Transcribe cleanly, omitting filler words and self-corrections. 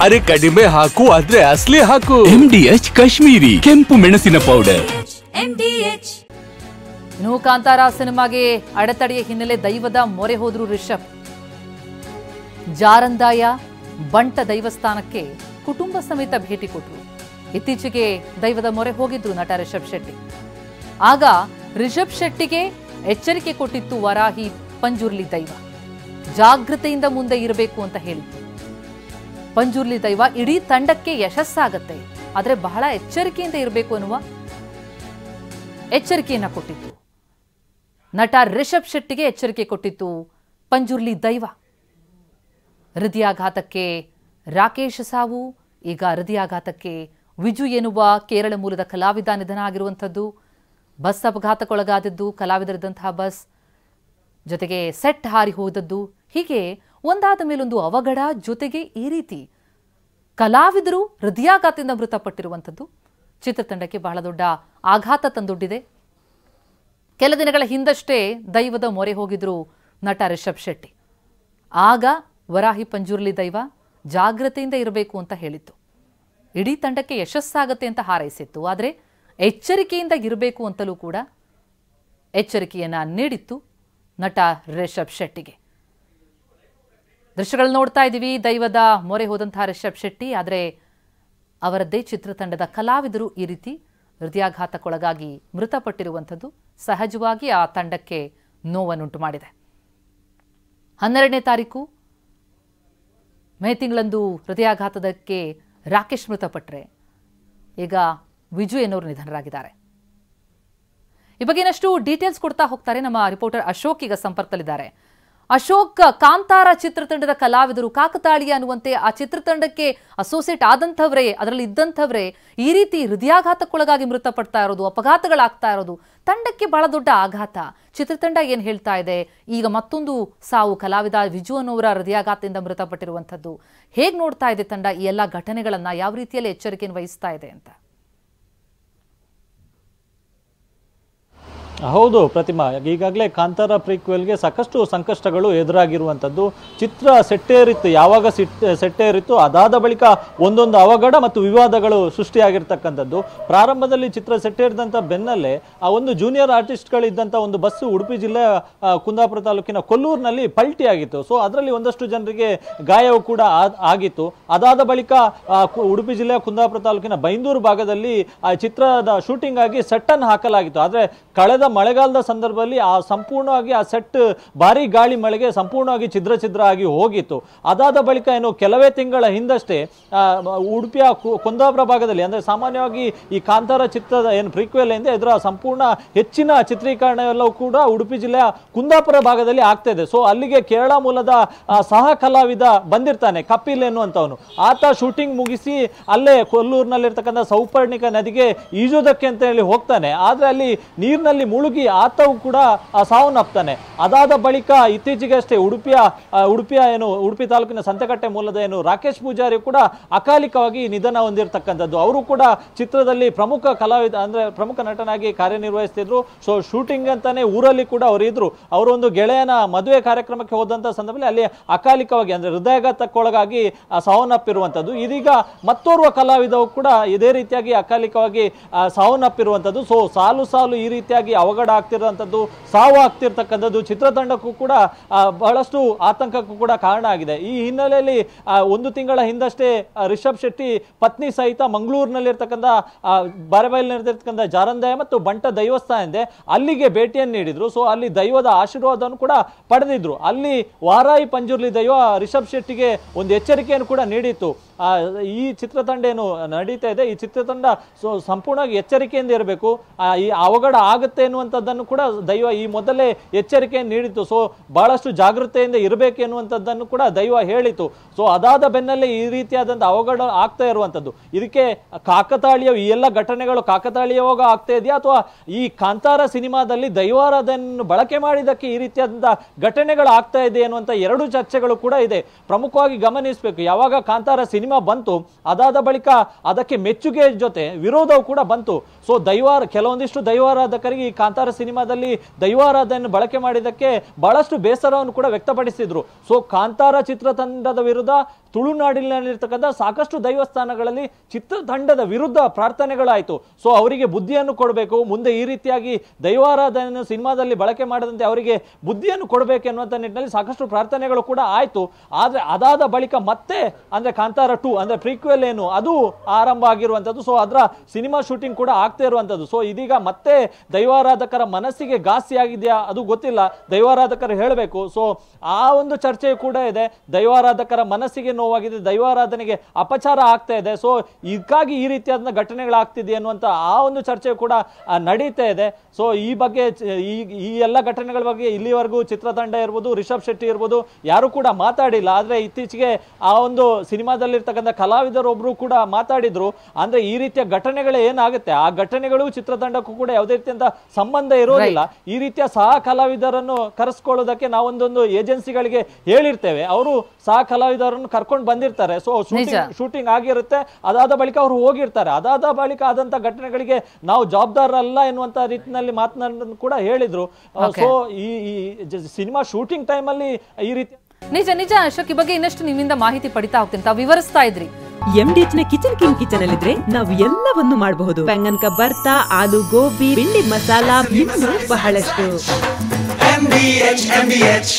ಅರೆ ಕಡಿಮೆ ಹಾಕು ಆದ್ರೆ ಅಸಲಿ ಹಾಕು. MDH ಕಾಶ್ಮೀರಿ ಕೆಂಪು ಮೆಣಸಿನ ಪೌಡರ್. MDH. ಇನ್ನು ಕಾಂತಾರ ಸಿನಿಮಾಗೆ ಅಡೆತಡೆಯ ಹಿನ್ನೆಲೆ ದೈವದ ಮೊರೆ ಹೋದ್ರು ರಿಷಬ್. ಜಾರಂದಾಯ ಬಂಟ ದೈವಸ್ಥಾನಕ್ಕೆ ಕುಟುಂಬ ಸಮೇತ ಭೇಟಿ ಕೊಟ್ಟರು. ಇತ್ತೀಚೆಗೆ ದೈವದ ಮೊರೆ ಹೋಗಿದ್ರು ನಟ ರಿಷಬ್ ಶೆಟ್ಟಿ. ಆಗ ರಿಷಬ್ ಶೆಟ್ಟಿಗೆ ಎಚ್ಚರಿಕೆ ಕೊಟ್ಟಿತ್ತು ವರಾಹಿ ಪಂಜುರ್ಲಿ ದೈವ. ಜಾಗೃತೆಯಿಂದ ಮುಂದೆ ಇರಬೇಕು ಅಂತ ಹೇಳಿತ್ತು. ಪಂಜುರ್ಲಿ ದೈವ ಇಡೀ ತಂಡಕ್ಕೆ ಯಶಸ್ಸಾಗತ್ತೆ, ಆದ್ರೆ ಬಹಳ ಎಚ್ಚರಿಕೆಯಿಂದ ಇರಬೇಕು ಅನ್ನುವ ಎಚ್ಚರಿಕೆಯನ್ನ ಕೊಟ್ಟಿತ್ತು. ನಟ ರಿಷಬ್ ಶೆಟ್ಟಿಗೆ ಎಚ್ಚರಿಕೆ ಕೊಟ್ಟಿತ್ತು ಪಂಜುರ್ಲಿ ದೈವ. ಹೃದಯಾಘಾತಕ್ಕೆ ರಾಕೇಶ್ ಸಾವು, ಈಗ ಹೃದಯಾಘಾತಕ್ಕೆ ವಿಜು ಎನ್ನುವ ಕೇರಳ ಮೂಲದ ಕಲಾವಿದ ನಿಧನ ಆಗಿರುವಂಥದ್ದು. ಬಸ್ ಅಪಘಾತಕ್ಕೊಳಗಾದದ್ದು, ಕಲಾವಿದರಿದ್ದಂತಹ ಬಸ್, ಜೊತೆಗೆ ಸೆಟ್ ಹಾರಿ ಹೋದದ್ದು, ಹೀಗೆ ಒಂದಾದ ಮೇಲೊಂದು ಅವಘಡ, ಜೊತೆಗೆ ಈ ರೀತಿ ಕಲಾವಿದರು ಹೃದಯಾಘಾತದಿಂದ ಮೃತಪಟ್ಟಿರುವಂಥದ್ದು ಚಿತ್ರತಂಡಕ್ಕೆ ಬಹಳ ದೊಡ್ಡ ಆಘಾತ ತಂದೊಡ್ಡಿದೆ. ಕೆಲ ದಿನಗಳ ಹಿಂದಷ್ಟೇ ದೈವದ ಮೊರೆ ಹೋಗಿದ್ರು ನಟ ರಿಷಬ್ ಶೆಟ್ಟಿ. ಆಗ ವರಾಹಿ ಪಂಜುರ್ಲಿ ದೈವ ಜಾಗೃತೆಯಿಂದ ಇರಬೇಕು ಅಂತ ಹೇಳಿತ್ತು. ಇಡೀ ತಂಡಕ್ಕೆ ಯಶಸ್ಸಾಗತ್ತೆ ಅಂತ ಹಾರೈಸಿತ್ತು. ಆದರೆ ಎಚ್ಚರಿಕೆಯಿಂದ ಇರಬೇಕು ಅಂತಲೂ ಕೂಡ ಎಚ್ಚರಿಕೆಯನ್ನ ನೀಡಿತ್ತು ನಟ ರಿಷಬ್ ಶೆಟ್ಟಿಗೆ. ದೃಶ್ಯಗಳು ನೋಡ್ತಾ ಇದ್ದೀವಿ, ದೈವದ ಮೊರೆ ಹೋದಂತಹ ರಿಷಬ್ ಶೆಟ್ಟಿ. ಆದರೆ ಅವರದ್ದೇ ಚಿತ್ರತಂಡದ ಕಲಾವಿದರು ಈ ರೀತಿ ಹೃದಯಾಘಾತಕ್ಕೊಳಗಾಗಿ ಮೃತಪಟ್ಟಿರುವಂಥದ್ದು ಸಹಜವಾಗಿ ಆ ತಂಡಕ್ಕೆ ನೋವನ್ನುಂಟು ಮಾಡಿದೆ. 12ನೇ ತಾರೀಕು ಮೇ ತಿಂಗಳಂದು ಹೃದಯಾಘಾತದಕ್ಕೆ ರಾಕೇಶ್ ಮೃತಪಟ್ಟರೆ, ಈಗ ವಿಜು ಎನ್ನುವರು ನಿಧನರಾಗಿದ್ದಾರೆ. ಈ ಬಗ್ಗೆ ಇನ್ನಷ್ಟು ಡೀಟೇಲ್ಸ್ ಕೊಡ್ತಾ ಹೋಗ್ತಾರೆ ನಮ್ಮ ರಿಪೋರ್ಟರ್ ಅಶೋಕ್. ಈಗ ಸಂಪರ್ಕದಲ್ಲಿದ್ದಾರೆ. ಅಶೋಕ್, ಕಾಂತಾರ ಚಿತ್ರತಂಡದ ಕಲಾವಿದರು ಕಾಕತಾಳೀಯ ಅನ್ನುವಂತೆ ಆ ಚಿತ್ರತಂಡಕ್ಕೆ ಅಸೋಸಿಯೇಟ್ ಆದಂಥವರೇ, ಅದರಲ್ಲಿ ಇದ್ದಂಥವರೇ ಈ ರೀತಿ ಹೃದಯಾಘಾತಕ್ಕೊಳಗಾಗಿ ಮೃತಪಡ್ತಾ ಇರೋದು, ಅಪಘಾತಗಳಾಗ್ತಾ ಇರೋದು ತಂಡಕ್ಕೆ ಬಹಳ ದೊಡ್ಡ ಆಘಾತ. ಚಿತ್ರತಂಡ ಏನ್ ಹೇಳ್ತಾ ಇದೆ? ಈಗ ಮತ್ತೊಂದು ಸಾವು, ಕಲಾವಿದ ವಿಜು ಅನ್ನೋರ ಹೃದಯಾಘಾತದಿಂದ ಮೃತಪಟ್ಟಿರುವಂಥದ್ದು. ಹೇಗೆ ನೋಡ್ತಾ ಇದೆ ತಂಡ ಈ ಎಲ್ಲ ಘಟನೆಗಳನ್ನ? ಯಾವ ರೀತಿಯಲ್ಲಿ ಎಚ್ಚರಿಕೆಯನ್ನು ವಹಿಸ್ತಾ ಇದೆ ಅಂತ? ಹೌದು ಪ್ರತಿಮಾ, ಈಗಾಗಲೇ ಕಾಂತಾರ ಪ್ರೀಕ್ವೆಲ್ಗೆ ಸಾಕಷ್ಟು ಸಂಕಷ್ಟಗಳು ಎದುರಾಗಿರುವಂಥದ್ದು. ಚಿತ್ರ ಸೆಟ್ಟೇರಿತ್ತು, ಯಾವಾಗ ಸೆಟ್ಟೇರಿತ್ತು ಅದಾದ ಬಳಿಕ ಒಂದೊಂದು ಅವಘಡ ಮತ್ತು ವಿವಾದಗಳು ಸೃಷ್ಟಿಯಾಗಿರ್ತಕ್ಕಂಥದ್ದು. ಪ್ರಾರಂಭದಲ್ಲಿ ಚಿತ್ರ ಸೆಟ್ಟೇರಿದಂಥ ಬೆನ್ನಲ್ಲೇ ಆ ಒಂದು ಜೂನಿಯರ್ ಆರ್ಟಿಸ್ಟ್ಗಳಿದ್ದಂಥ ಒಂದು ಬಸ್ಸು ಉಡುಪಿ ಜಿಲ್ಲೆಯ ಕುಂದಾಪುರ ತಾಲೂಕಿನ ಕೊಲ್ಲೂರಿನಲ್ಲಿ ಪಲ್ಟಿ ಆಗಿತ್ತು. ಸೊ ಅದರಲ್ಲಿ ಒಂದಷ್ಟು ಜನರಿಗೆ ಗಾಯವು ಕೂಡ ಆಗಿತ್ತು. ಅದಾದ ಬಳಿಕ ಉಡುಪಿ ಜಿಲ್ಲೆಯ ಕುಂದಾಪುರ ತಾಲೂಕಿನ ಬೈಂದೂರು ಭಾಗದಲ್ಲಿ ಆ ಚಿತ್ರದ ಶೂಟಿಂಗ್ ಆಗಿ ಸೆಟ್ ಅನ್ನು ಹಾಕಲಾಗಿತ್ತು. ಆದರೆ ಕಳೆದ ಮಳೆಗಾಲದ ಸಂದರ್ಭದಲ್ಲಿ ಆ ಸಂಪೂರ್ಣವಾಗಿ ಆ ಸೆಟ್ ಭಾರಿ ಗಾಳಿ ಮಳೆಗೆ ಸಂಪೂರ್ಣವಾಗಿ ಛಿದ್ರ ಆಗಿ ಹೋಗಿತ್ತು. ಅದಾದ ಬಳಿಕ ಏನು ಕೆಲವೇ ತಿಂಗಳ ಹಿಂದಷ್ಟೇ ಉಡುಪಿಯ ಕುಂದಾಪುರ ಭಾಗದಲ್ಲಿ, ಅಂದ್ರೆ ಸಾಮಾನ್ಯವಾಗಿ ಈ ಕಾಂತಾರ ಚಿತ್ರದ ಏನು ಪ್ರೀಕ್ವೆಲ್ ಎಂದೇ ಇದರ ಸಂಪೂರ್ಣ ಹೆಚ್ಚಿನ ಚಿತ್ರೀಕರಣ ಎಲ್ಲವೂ ಕೂಡ ಉಡುಪಿ ಜಿಲ್ಲೆಯ ಕುಂದಾಪುರ ಭಾಗದಲ್ಲಿ ಆಗ್ತಾ ಇದೆ. ಸೊ ಅಲ್ಲಿಗೆ ಕೇರಳ ಮೂಲದ ಸಹ ಕಲಾವಿದ ಬಂದಿರ್ತಾನೆ, ಕಪಿಲ್ ಎನ್ನುವಂತವನು. ಆತ ಶೂಟಿಂಗ್ ಮುಗಿಸಿ ಅಲ್ಲೇ ಕೊಲ್ಲೂರಿನಲ್ಲಿರ್ತಕ್ಕಂಥ ಸೌಪರ್ಣಿಕ ನದಿಗೆ ಈಜೋದಕ್ಕೆ ಅಂತ ಹೇಳಿ ಹೋಗ್ತಾನೆ. ಆದ್ರೆ ಅಲ್ಲಿ ನೀರಿನಲ್ಲಿ ಮುಳುಗಿ ಆತವು ಕೂಡ ಸಾವನ್ನಪ್ತಾನೆ. ಅದಾದ ಬಳಿಕ ಇತ್ತೀಚೆಗೆ ಅಷ್ಟೇ ಉಡುಪಿಯ ಏನು ಉಡುಪಿ ತಾಲೂಕಿನ ಸಂತೆಕಟ್ಟೆ ಮೂಲದ ಏನು ರಾಕೇಶ್ ಪೂಜಾರಿ ಕೂಡ ಅಕಾಲಿಕವಾಗಿ ನಿಧನ ಹೊಂದಿರತಕ್ಕಂಥದ್ದು. ಅವರು ಕೂಡ ಚಿತ್ರದಲ್ಲಿ ಪ್ರಮುಖ ಕಲಾವಿದ, ಅಂದ್ರೆ ಪ್ರಮುಖ ನಟನಾಗಿ ಕಾರ್ಯನಿರ್ವಹಿಸ್ತಿದ್ರು. ಸೊ ಶೂಟಿಂಗ್ ಅಂತಾನೆ ಊರಲ್ಲಿ ಕೂಡ ಅವರು ಇದ್ರು. ಅವರು ಒಂದು ಗೆಳೆಯನ ಮದುವೆ ಕಾರ್ಯಕ್ರಮಕ್ಕೆ ಹೋದಂತ ಸಂದರ್ಭದಲ್ಲಿ ಅಲ್ಲಿ ಅಕಾಲಿಕವಾಗಿ ಅಂದ್ರೆ ಹೃದಯಾಘಾತಕ್ಕೊಳಗಾಗಿ ಸಾವನ್ನಪ್ಪಿರುವಂತದ್ದು. ಇದೀಗ ಮತ್ತೋರ್ವ ಕಲಾವಿದವು ಕೂಡ ಇದೇ ರೀತಿಯಾಗಿ ಅಕಾಲಿಕವಾಗಿ ಸಾವನ್ನಪ್ಪಿರುವಂತದ್ದು. ಸೊ ಸಾಲು ಈ ರೀತಿಯಾಗಿ ಅವಘಡ ಆಗ್ತಿರುವಂತದ್ದು, ಸಾವು ಆಗ್ತಿರ್ತಕ್ಕಂಥದ್ದು ಚಿತ್ರತಂಡಕ್ಕೂ ಕೂಡ ಬಹಳಷ್ಟು ಆತಂಕಕ್ಕೂ ಕೂಡ ಕಾರಣ ಆಗಿದೆ. ಈ ಹಿನ್ನೆಲೆಯಲ್ಲಿ ಒಂದು ತಿಂಗಳ ಹಿಂದಷ್ಟೇ ರಿಷಬ್ ಶೆಟ್ಟಿ ಪತ್ನಿ ಸಹಿತ ಮಂಗಳೂರಿನಲ್ಲಿರ್ತಕ್ಕಂಥ ಬಾರೆಬೈಲಿನಲ್ಲಿರ್ತಕ್ಕಂಥ ಜಾರಂದಾಯ ಮತ್ತು ಬಂಟ ದೈವಸ್ಥಾನ ಇದೆ, ಅಲ್ಲಿಗೆ ಭೇಟಿಯನ್ನು ನೀಡಿದ್ರು. ಸೊ ಅಲ್ಲಿ ದೈವದ ಆಶೀರ್ವಾದವನ್ನು ಕೂಡ ಪಡೆದಿದ್ರು. ಅಲ್ಲಿ ವಾರಾಯಿ ಪಂಜುರ್ಲಿ ದೈವ ರಿಷಬ್ ಶೆಟ್ಟಿಗೆ ಒಂದು ಎಚ್ಚರಿಕೆಯನ್ನು ಕೂಡ ನೀಡಿತ್ತು. ಈ ಚಿತ್ರತಂಡ ಏನು ನಡೀತಾ ಇದೆ, ಈ ಚಿತ್ರತಂಡ ಸಂಪೂರ್ಣವಾಗಿ ಎಚ್ಚರಿಕೆಯಿಂದ ಇರಬೇಕು, ಈ ಅವಘಡ ಆಗುತ್ತೆ ಎನ್ನುವಂಥದ್ದನ್ನು ಕೂಡ ದೈವ ಈ ಮೊದಲೇ ಎಚ್ಚರಿಕೆಯನ್ನು ನೀಡಿತ್ತು. ಸೊ ಬಹಳಷ್ಟು ಜಾಗೃತೆಯಿಂದ ಇರಬೇಕು ಎನ್ನುವಂಥದ್ದನ್ನು ಕೂಡ ದೈವ ಹೇಳಿತು. ಸೊ ಅದಾದ ಬೆನ್ನಲ್ಲೇ ಈ ರೀತಿಯಾದಂಥ ಅವಘಡ ಆಗ್ತಾ ಇರುವಂಥದ್ದು. ಇದಕ್ಕೆ ಕಾಕತಾಳೀಯ ಈ ಎಲ್ಲ ಘಟನೆಗಳು ಕಾಕತಾಳೀಯವಾಗ ಆಗ್ತಾ ಇದೆಯಾ, ಅಥವಾ ಈ ಕಾಂತಾರ ಸಿನಿಮಾದಲ್ಲಿ ದೈವಾರಾಧನೆಯನ್ನು ಬಳಕೆ ಮಾಡಿದ್ದಕ್ಕೆ ಈ ರೀತಿಯಾದಂಥ ಘಟನೆಗಳು ಆಗ್ತಾ ಇದೆ ಎನ್ನುವಂಥ ಎರಡು ಚರ್ಚೆಗಳು ಕೂಡ ಇದೆ. ಪ್ರಮುಖವಾಗಿ ಗಮನಿಸಬೇಕು, ಯಾವಾಗ ಕಾಂತಾರ ಸಿನಿಮಾ ಬಂತು. ಅದಾದ ಬಳಿಕ ಅದಕ್ಕೆ ಮೆಚ್ಚುಗೆ ಜೊತೆ ವಿರೋಧವು ಕೂಡ ಬಂತು. ಸೊ ಕೆಲವೊಂದಿಷ್ಟು ದೈವಾರಾಧಕರಿಗೆ ಈ ಕಾಂತಾರ ಸಿನಿಮಾದಲ್ಲಿ ದೈವಾರಾಧನೆ ಬಳಕೆ ಮಾಡಿದ್ದಕ್ಕೆ ಬಹಳಷ್ಟು ಬೇಸರವನ್ನು ಕೂಡ ವ್ಯಕ್ತಪಡಿಸಿದ್ರು. ಸೊ ಕಾಂತಾರ ಚಿತ್ರತಂಡದ ವಿರುದ್ಧ ತುಳುನಾಡಿನಲ್ಲಿರ್ತಕ್ಕಂಥ ಸಾಕಷ್ಟು ದೈವಸ್ಥಾನಗಳಲ್ಲಿ ಚಿತ್ರತಂಡದ ವಿರುದ್ಧ ಪ್ರಾರ್ಥನೆಗಳಾಯಿತು. ಸೊ ಅವರಿಗೆ ಬುದ್ಧಿಯನ್ನು ಕೊಡಬೇಕು, ಮುಂದೆ ಈ ರೀತಿಯಾಗಿ ದೈವಾರಾಧನೆಯನ್ನು ಸಿನಿಮಾದಲ್ಲಿ ಬಳಕೆ ಮಾಡದಂತೆ ಅವರಿಗೆ ಬುದ್ಧಿಯನ್ನು ಕೊಡಬೇಕು ಎನ್ನುವಂಥ ನಿಟ್ಟಿನಲ್ಲಿ ಸಾಕಷ್ಟು ಪ್ರಾರ್ಥನೆಗಳು ಕೂಡ ಆಯಿತು. ಆದರೆ ಅದಾದ ಬಳಿಕ ಮತ್ತೆ ಅಂದ್ರೆ ಕಾಂತಾರ 2 ಅಂದ್ರೆ ಪ್ರೀಕ್ವೆಲ್ ಏನು ಅದು ಆರಂಭ ಆಗಿರುವಂಥದ್ದು. ಸೊ ಅದರ ಸಿನಿಮಾ ಶೂಟಿಂಗ್ ಕೂಡ ಆಗ್ತಾ ಇರುವಂಥದ್ದು. ಸೊ ಇದೀಗ ಮತ್ತೆ ದೈವಾರಾಧಕರ ಮನಸ್ಸಿಗೆ ಘಾಸಿ ಆಗಿದೆಯಾ ಅದು ಗೊತ್ತಿಲ್ಲ, ದೈವಾರಾಧಕರು ಹೇಳಬೇಕು. ಸೊ ಆ ಒಂದು ಚರ್ಚೆ ಕೂಡ ಇದೆ, ದೈವಾರಾಧಕರ ಮನಸ್ಸಿಗೆ ನೋವಾಗಿದೆ, ದೈವಾರಾಧನೆಗೆ ಅಪಚಾರ ಆಗ್ತಾ ಇದೆ. ಸೊ ಇದಕ್ಕಾಗಿ ಈ ರೀತಿಯಾದ ಘಟನೆಗಳಾಗ್ತಿದೆ ಅನ್ನುವಂಥ ಆ ಒಂದು ಚರ್ಚೆ ಕೂಡ ನಡೀತಾ ಇದೆ. ಸೊ ಈ ಬಗ್ಗೆ ಈ ಎಲ್ಲ ಘಟನೆಗಳ ಬಗ್ಗೆ ಇಲ್ಲಿವರೆಗೂ ಚಿತ್ರತಂಡ ಇರ್ಬೋದು, ರಿಷಬ್ ಶೆಟ್ಟಿ ಇರ್ಬೋದು, ಯಾರು ಕೂಡ ಮಾತಾಡಿಲ್ಲ. ಆದ್ರೆ ಇತ್ತೀಚೆಗೆ ಆ ಒಂದು ಸಿನಿಮಾದಲ್ಲಿರ್ತಕ್ಕಂಥ ಕಲಾವಿದರೊಬ್ರು ಕೂಡ ಮಾತಾಡಿದ್ರು. ಅಂದ್ರೆ ಈ ರೀತಿಯ ಘಟನೆಗಳು ಏನಾಗುತ್ತೆ, ಆ ಘಟನೆಗಳು ಚಿತ್ರತಂಡಕ್ಕೂ ಕೂಡ ಯಾವುದೇ ರೀತಿಯಂತ ಸಂಬಂಧ ಇರೋದಿಲ್ಲ. ಈ ರೀತಿಯ ಸಹ ಕಲಾವಿದರನ್ನು ಕರೆಸ್ಕೊಳ್ಳೋದಕ್ಕೆ ನಾವೊಂದೊಂದು ಏಜೆನ್ಸಿಗಳಿಗೆ ಹೇಳಿರ್ತೇವೆ, ಅವರು ಸಹ ಕಲಾವಿದರನ್ನು ಕರ್ಕೊಂಡು ಬಂದಿರ್ತಾರೆ. ಸೊ ಶೂಟಿಂಗ್ ಆಗಿರುತ್ತೆ, ಅದಾದ ಬಳಿಕ ಅವರು ಹೋಗಿರ್ತಾರೆ. ಅದಾದ ಬಳಿಕ ಆದಂತ ಘಟನೆಗಳಿಗೆ ನಾವು ಜವಾಬ್ದಾರಲ್ಲ ಎನ್ನುವಂತ ರೀತಿಯಲ್ಲಿ ಮಾತನಾಡೋದನ್ನು ಕೂಡ ಹೇಳಿದ್ರು. ಸೊ ಈ ಸಿನಿಮಾ ಶೂಟಿಂಗ್ ಟೈಮ್ ಅಲ್ಲಿ ಈ ರೀತಿ ನಿಜ ಅಶೋಕ್, ಈ ಬಗ್ಗೆ ಇನ್ನಷ್ಟು ನಿಮ್ಮಿಂದ ಮಾಹಿತಿ ಪಡಿತಾ ಹೋಗ್ತೀನಿ. ತಾವು ವಿವರಿಸ್ತಾ ಇದ್ರಿ MDH ನ ಕಿಚನ್ ಅಲ್ಲಿದ್ರೆ ನಾವು ಎಲ್ಲವನ್ನು ಮಾಡಬಹುದು. ಬೆಂಗನ್ಕ ಬರ್ತಾ, ಆಲೂ ಗೋಬಿ, ಬೆಂಡಿ ಮಸಾಲಾ, ಇನ್ನೂ ಬಹಳಷ್ಟು. MDH